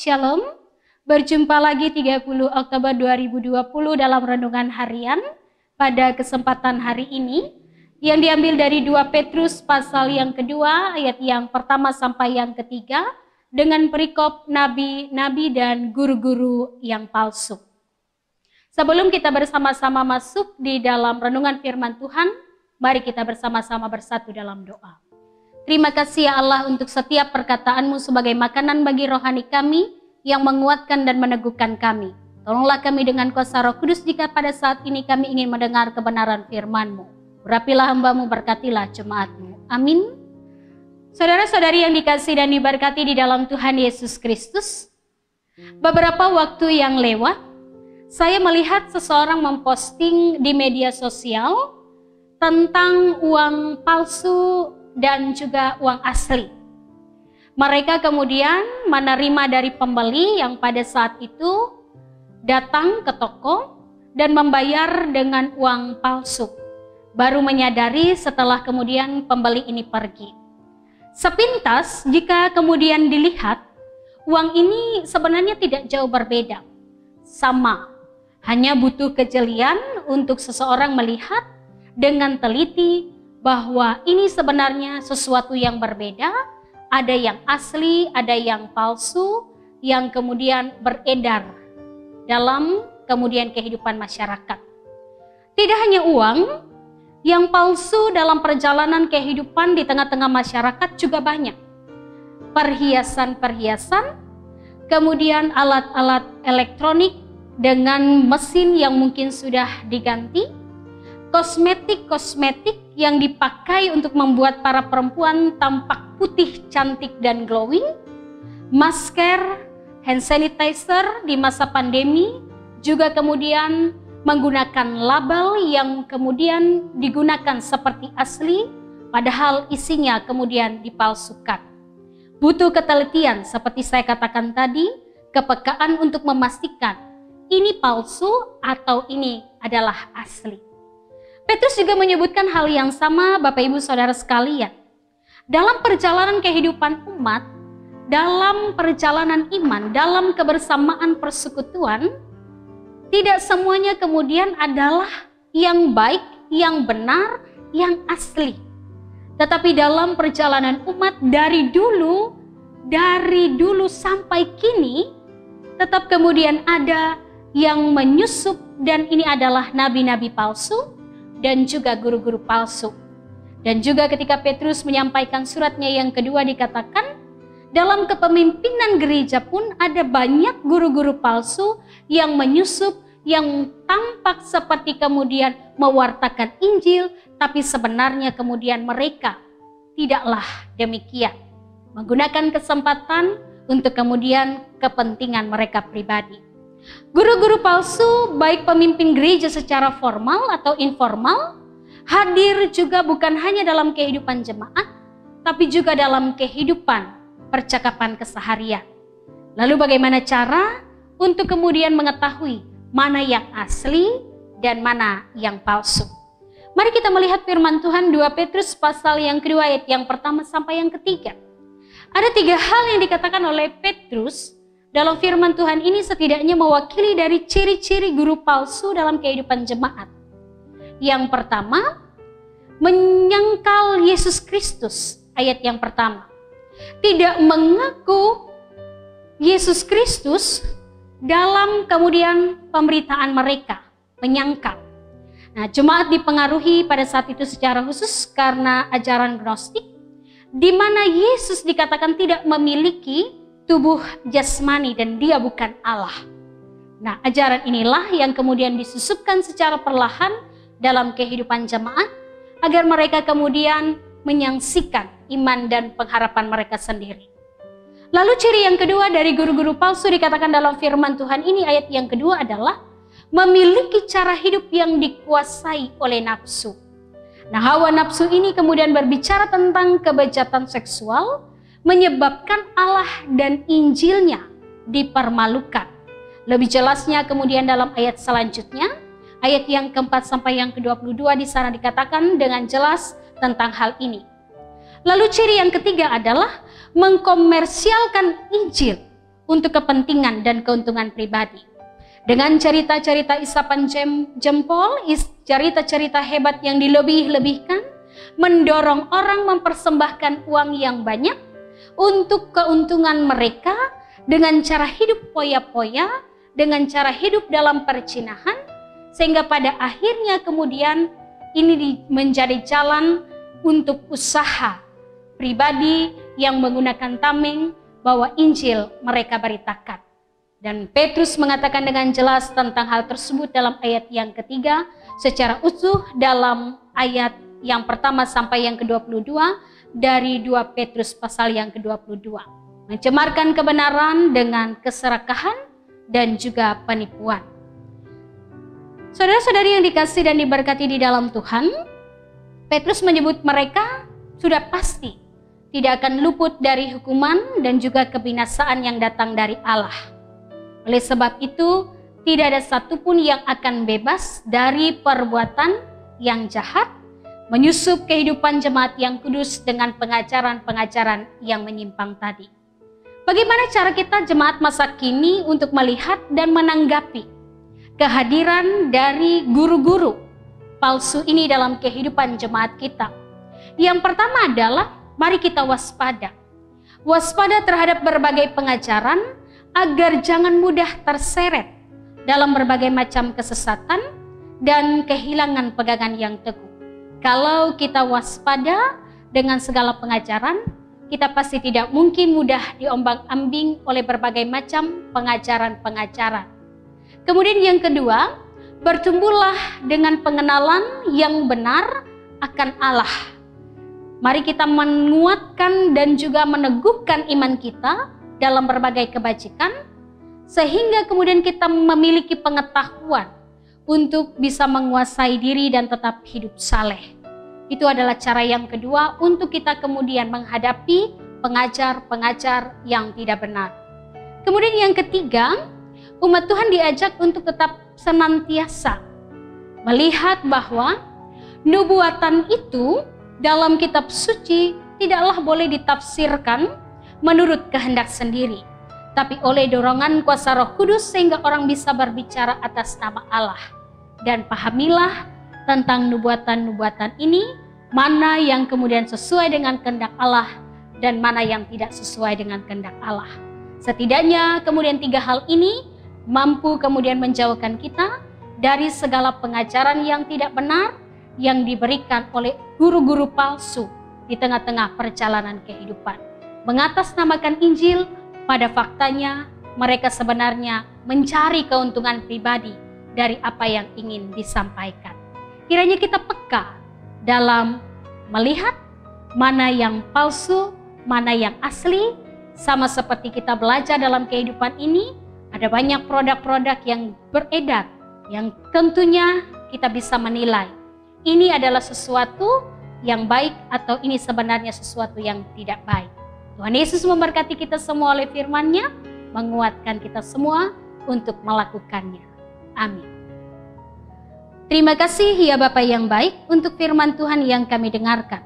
Shalom, berjumpa lagi 30 Oktober 2020 dalam renungan harian pada kesempatan hari ini yang diambil dari 2 Petrus pasal yang kedua ayat yang pertama sampai yang ketiga dengan perikop nabi-nabi dan guru-guru yang palsu. Sebelum kita bersama-sama masuk di dalam renungan firman Tuhan, mari kita bersama-sama bersatu dalam doa. Terima kasih ya Allah untuk setiap perkataan-Mu sebagai makanan bagi rohani kami yang menguatkan dan meneguhkan kami. Tolonglah kami dengan kuasa Roh Kudus jika pada saat ini kami ingin mendengar kebenaran firman-Mu. Urapilah hamba-Mu, berkatilah jemaat-Mu. Amin. Saudara-saudari yang dikasihi dan diberkati di dalam Tuhan Yesus Kristus, beberapa waktu yang lewat, saya melihat seseorang memposting di media sosial tentang uang palsu dan juga uang asli. Mereka kemudian menerima dari pembeli yang pada saat itu datang ke toko dan membayar dengan uang palsu. Baru menyadari setelah kemudian pembeli ini pergi. Sepintas jika kemudian dilihat, uang ini sebenarnya tidak jauh berbeda. Sama, hanya butuh kejelian untuk seseorang melihat dengan teliti bahwa ini sebenarnya sesuatu yang berbeda, ada yang asli, ada yang palsu, yang kemudian beredar dalam kemudian kehidupan masyarakat. Tidak hanya uang, yang palsu dalam perjalanan kehidupan di tengah-tengah masyarakat juga banyak. Perhiasan-perhiasan, kemudian alat-alat elektronik dengan mesin yang mungkin sudah diganti, kosmetik-kosmetik yang dipakai untuk membuat para perempuan tampak putih, cantik, dan glowing, masker, hand sanitizer di masa pandemi, juga kemudian menggunakan label yang kemudian digunakan seperti asli, padahal isinya kemudian dipalsukan. Butuh ketelitian seperti saya katakan tadi, kepekaan untuk memastikan ini palsu atau ini adalah asli. Petrus juga menyebutkan hal yang sama, Bapak Ibu Saudara sekalian. Dalam perjalanan kehidupan umat, dalam perjalanan iman, dalam kebersamaan persekutuan, tidak semuanya kemudian adalah yang baik, yang benar, yang asli. Tetapi dalam perjalanan umat dari dulu sampai kini, tetap kemudian ada yang menyusup, dan ini adalah nabi-nabi palsu dan juga guru-guru palsu. Dan juga ketika Petrus menyampaikan suratnya yang kedua dikatakan, dalam kepemimpinan gereja pun ada banyak guru-guru palsu yang menyusup, yang tampak seperti kemudian mewartakan Injil, tapi sebenarnya kemudian mereka tidaklah demikian. Menggunakan kesempatan untuk kemudian kepentingan mereka pribadi. Guru-guru palsu, baik pemimpin gereja secara formal atau informal, hadir juga bukan hanya dalam kehidupan jemaat, tapi juga dalam kehidupan percakapan keseharian. Lalu bagaimana cara untuk kemudian mengetahui mana yang asli dan mana yang palsu? Mari kita melihat firman Tuhan 2 Petrus pasal yang kedua ayat yang pertama sampai yang ketiga. Ada 3 hal yang dikatakan oleh Petrus dalam firman Tuhan ini setidaknya mewakili dari ciri-ciri guru palsu dalam kehidupan jemaat. Yang pertama, menyangkal Yesus Kristus, ayat yang pertama. Tidak mengaku Yesus Kristus dalam kemudian pemberitaan mereka, menyangkal. Nah, jemaat dipengaruhi pada saat itu secara khusus karena ajaran Gnostik, di mana Yesus dikatakan tidak memiliki tubuh jasmani dan dia bukan Allah. Nah, ajaran inilah yang kemudian disusupkan secara perlahan dalam kehidupan jemaat agar mereka kemudian menyaksikan iman dan pengharapan mereka sendiri. Lalu ciri yang kedua dari guru-guru palsu dikatakan dalam firman Tuhan ini ayat yang kedua adalah memiliki cara hidup yang dikuasai oleh nafsu. Nah, hawa nafsu ini kemudian berbicara tentang kebejatan seksual, menyebabkan Allah dan Injilnya dipermalukan. Lebih jelasnya kemudian dalam ayat selanjutnya, ayat yang keempat sampai yang ke-22 di sana dikatakan dengan jelas tentang hal ini. Lalu ciri yang ketiga adalah mengkomersialkan Injil untuk kepentingan dan keuntungan pribadi. Dengan cerita-cerita isapan jempol, cerita-cerita hebat yang dilebih-lebihkan, mendorong orang mempersembahkan uang yang banyak untuk keuntungan mereka dengan cara hidup poya-poya, dengan cara hidup dalam percinahan, sehingga pada akhirnya kemudian ini menjadi jalan untuk usaha pribadi yang menggunakan tameng bahwa Injil mereka beritakan. Dan Petrus mengatakan dengan jelas tentang hal tersebut dalam ayat yang ketiga secara utuh dalam ayat yang pertama sampai yang ke-22 dari 2 Petrus pasal yang ke-22. Mencemarkan kebenaran dengan keserakahan dan juga penipuan. Saudara-saudari yang dikasihi dan diberkati di dalam Tuhan, Petrus menyebut mereka sudah pasti tidak akan luput dari hukuman dan juga kebinasaan yang datang dari Allah. Oleh sebab itu, tidak ada satupun yang akan bebas dari perbuatan yang jahat, menyusup kehidupan jemaat yang kudus dengan pengajaran-pengajaran yang menyimpang tadi. Bagaimana cara kita jemaat masa kini untuk melihat dan menanggapi kehadiran dari guru-guru palsu ini dalam kehidupan jemaat kita? Yang pertama adalah mari kita waspada. Waspada terhadap berbagai pengajaran agar jangan mudah terseret dalam berbagai macam kesesatan dan kehilangan pegangan yang teguh. Kalau kita waspada dengan segala pengajaran, kita pasti tidak mungkin mudah diombang-ambing oleh berbagai macam pengajaran-pengajaran. Kemudian yang kedua, bertumbuhlah dengan pengenalan yang benar akan Allah. Mari kita menguatkan dan juga meneguhkan iman kita dalam berbagai kebajikan, sehingga kemudian kita memiliki pengetahuan untuk bisa menguasai diri dan tetap hidup saleh. Itu adalah cara yang kedua untuk kita kemudian menghadapi pengajar-pengajar yang tidak benar. Kemudian yang ketiga, umat Tuhan diajak untuk tetap senantiasa melihat bahwa nubuatan itu dalam kitab suci tidaklah boleh ditafsirkan menurut kehendak sendiri, tapi oleh dorongan kuasa Roh Kudus sehingga orang bisa berbicara atas nama Allah. Dan pahamilah tentang nubuatan-nubuatan ini, mana yang kemudian sesuai dengan kehendak Allah dan mana yang tidak sesuai dengan kehendak Allah. Setidaknya kemudian 3 hal ini mampu kemudian menjauhkan kita dari segala pengajaran yang tidak benar yang diberikan oleh guru-guru palsu di tengah-tengah perjalanan kehidupan. Mengatasnamakan Injil, pada faktanya mereka sebenarnya mencari keuntungan pribadi dari apa yang ingin disampaikan. Kiranya kita peka dalam melihat mana yang palsu, mana yang asli. Sama seperti kita belajar dalam kehidupan ini, ada banyak produk-produk yang beredar yang tentunya kita bisa menilai ini adalah sesuatu yang baik atau ini sebenarnya sesuatu yang tidak baik. Tuhan Yesus memberkati kita semua oleh firman-Nya, menguatkan kita semua untuk melakukannya. Amin. Terima kasih ya Bapa yang baik untuk firman Tuhan yang kami dengarkan.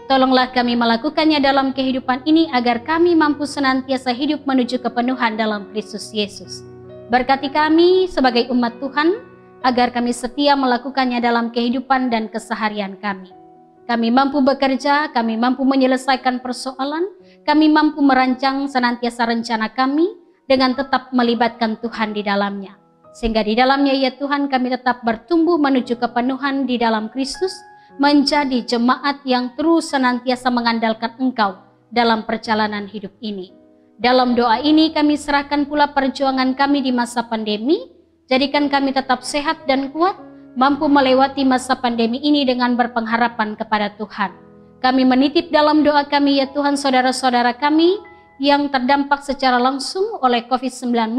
Tolonglah kami melakukannya dalam kehidupan ini agar kami mampu senantiasa hidup menuju kepenuhan dalam Kristus Yesus. Berkati kami sebagai umat Tuhan agar kami setia melakukannya dalam kehidupan dan keseharian kami. Kami mampu bekerja, kami mampu menyelesaikan persoalan, kami mampu merancang senantiasa rencana kami dengan tetap melibatkan Tuhan di dalamnya. Sehingga di dalamnya ya Tuhan kami tetap bertumbuh menuju kepenuhan di dalam Kristus, menjadi jemaat yang terus senantiasa mengandalkan Engkau dalam perjalanan hidup ini. Dalam doa ini kami serahkan pula perjuangan kami di masa pandemi, jadikan kami tetap sehat dan kuat, mampu melewati masa pandemi ini dengan berpengharapan kepada Tuhan. Kami menitip dalam doa kami ya Tuhan saudara-saudara kami yang terdampak secara langsung oleh COVID-19,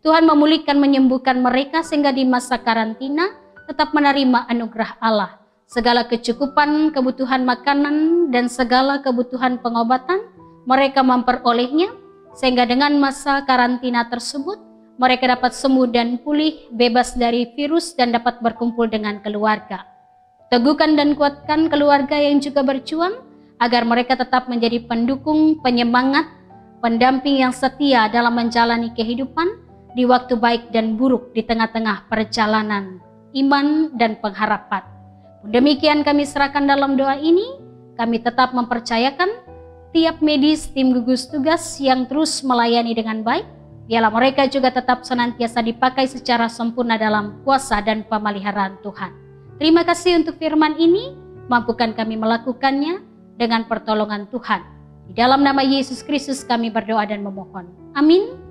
Tuhan memulihkan menyembuhkan mereka sehingga di masa karantina tetap menerima anugerah Allah. Segala kecukupan kebutuhan makanan dan segala kebutuhan pengobatan mereka memperolehnya, sehingga dengan masa karantina tersebut mereka dapat sembuh dan pulih, bebas dari virus dan dapat berkumpul dengan keluarga. Teguhkan dan kuatkan keluarga yang juga berjuang agar mereka tetap menjadi pendukung, penyemangat pendamping yang setia dalam menjalani kehidupan di waktu baik dan buruk di tengah-tengah perjalanan iman dan pengharapan. Demikian kami serahkan dalam doa ini, kami tetap mempercayakan tiap medis tim gugus tugas yang terus melayani dengan baik, biarlah mereka juga tetap senantiasa dipakai secara sempurna dalam kuasa dan pemeliharaan Tuhan. Terima kasih untuk firman ini, mampukan kami melakukannya dengan pertolongan Tuhan. Di dalam nama Yesus Kristus kami berdoa dan memohon. Amin.